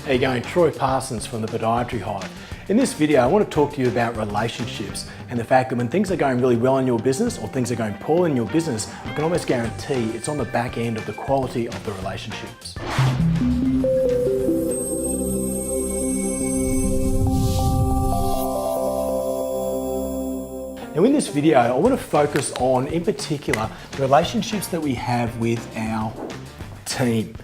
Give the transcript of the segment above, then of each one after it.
How you going? Troy Parsons from the Podiatry Hive. In this video, I want to talk to you about relationships and the fact that when things are going really well in your business or things are going poor in your business, I can almost guarantee it's on the back end of the quality of the relationships. Now in this video, I want to focus on, in particular, the relationships that we have with our team.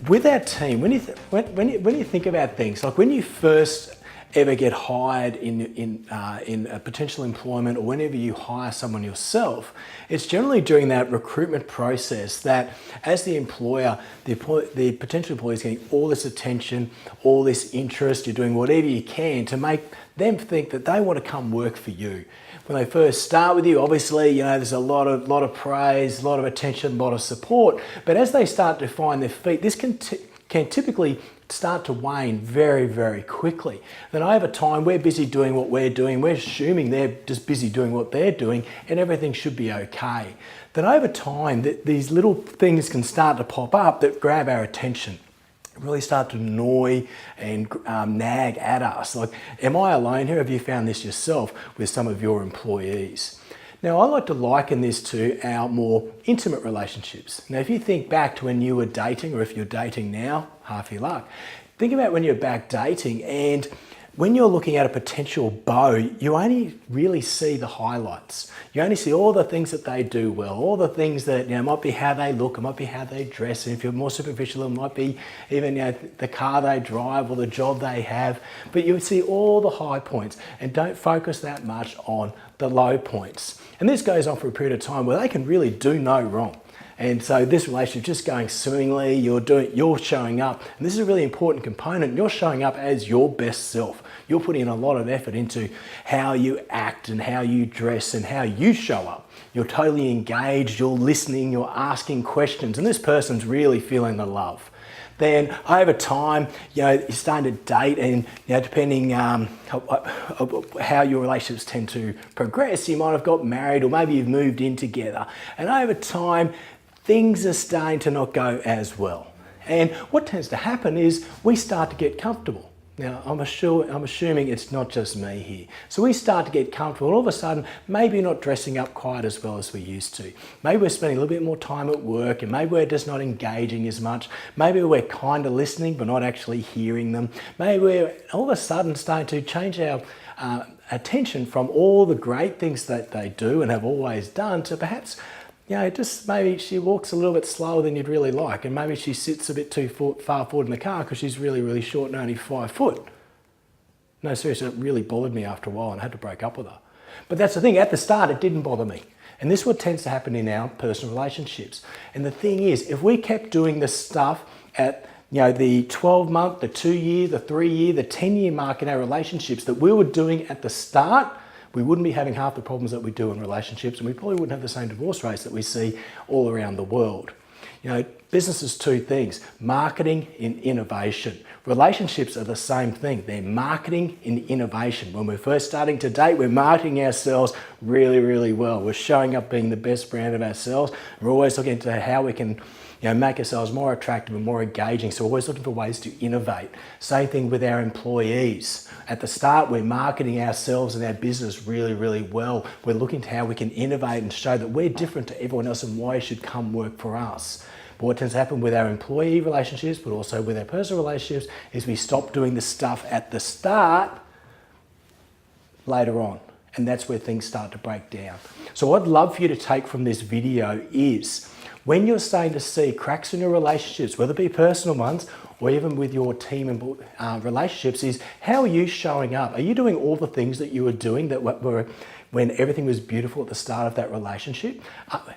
With our team, when you think about things, like when you first ever get hired in a potential employment, or whenever you hire someone yourself, it's generally during that recruitment process that as the employer, the potential employee is getting all this attention, all this interest, you're doing whatever you can to make them think that they want to come work for you. When they first start with you, obviously, you know, there's a lot of praise, a lot of attention, a lot of support, but as they start to find their feet, this can typically start to wane very, very quickly. Then over time, we're busy doing what we're doing. We're assuming they're just busy doing what they're doing and everything should be okay. Then over time, these little things can start to pop up that grab our attention, really start to annoy and nag at us. Like, am I alone here? Have you found this yourself with some of your employees? Now, I like to liken this to our more intimate relationships. Now, if you think back to when you were dating, or if you're dating now, half your luck. Think about when you're back dating, and when you're looking at a potential beau, you only really see the highlights. You only see all the things that they do well, all the things that, you know, might be how they look, it might be how they dress, and if you're more superficial, it might be even, you know, the car they drive or the job they have. But you would see all the high points and don't focus that much on the low points. And this goes on for a period of time where they can really do no wrong. And so this relationship just going swimmingly, you're showing up, and this is a really important component. You're showing up as your best self. You're putting in a lot of effort into how you act and how you dress and how you show up. You're totally engaged, you're listening, you're asking questions, and this person's really feeling the love. Then over time, you know, you're starting to date, and, you know, depending how your relationships tend to progress, you might have got married or maybe you've moved in together. And over time, things are starting to not go as well. And what tends to happen is we start to get comfortable. Now, I'm assuming it's not just me here. So we start to get comfortable, and all of a sudden, maybe you're not dressing up quite as well as we used to. Maybe we're spending a little bit more time at work, and maybe we're just not engaging as much. Maybe we're kind of listening, but not actually hearing them. Maybe we're all of a sudden starting to change our attention from all the great things that they do and have always done to perhaps, you know, just maybe she walks a little bit slower than you'd really like, and maybe she sits a bit too far forward in the car because she's really, really short and only 5 foot. No, seriously, it really bothered me after a while and I had to break up with her. But that's the thing, at the start it didn't bother me. And this is what tends to happen in our personal relationships. And the thing is, if we kept doing this stuff at, you know, the 12-month, the 2-year, the 3-year, the 10-year mark in our relationships that we were doing at the start, we wouldn't be having half the problems that we do in relationships, and we probably wouldn't have the same divorce rates that we see all around the world. You know, business is two things: marketing and innovation. Relationships are the same thing. They're marketing and innovation. When we're first starting to date, we're marketing ourselves really, really well. We're showing up being the best brand of ourselves. We're always looking into how we can, you know, make ourselves more attractive and more engaging. So we're always looking for ways to innovate. Same thing with our employees. At the start, we're marketing ourselves and our business really, really well. We're looking to how we can innovate and show that we're different to everyone else and why you should come work for us. But what tends to happen with our employee relationships, but also with our personal relationships, is we stop doing the stuff at the start later on. And that's where things start to break down. So what I'd love for you to take from this video is, when you're starting to see cracks in your relationships, whether it be personal ones or even with your team and relationships, is how are you showing up? Are you doing all the things that you were doing that were when everything was beautiful at the start of that relationship?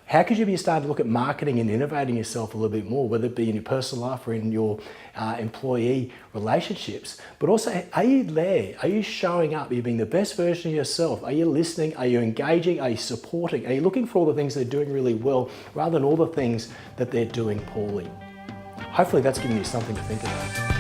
How could you be starting to look at marketing and innovating yourself a little bit more, whether it be in your personal life or in your employee relationships? But also, are you there? Are you showing up? Are you being the best version of yourself? Are you listening? Are you engaging? Are you supporting? Are you looking for all the things they're doing really well rather than all the things that they're doing poorly? Hopefully that's giving you something to think about.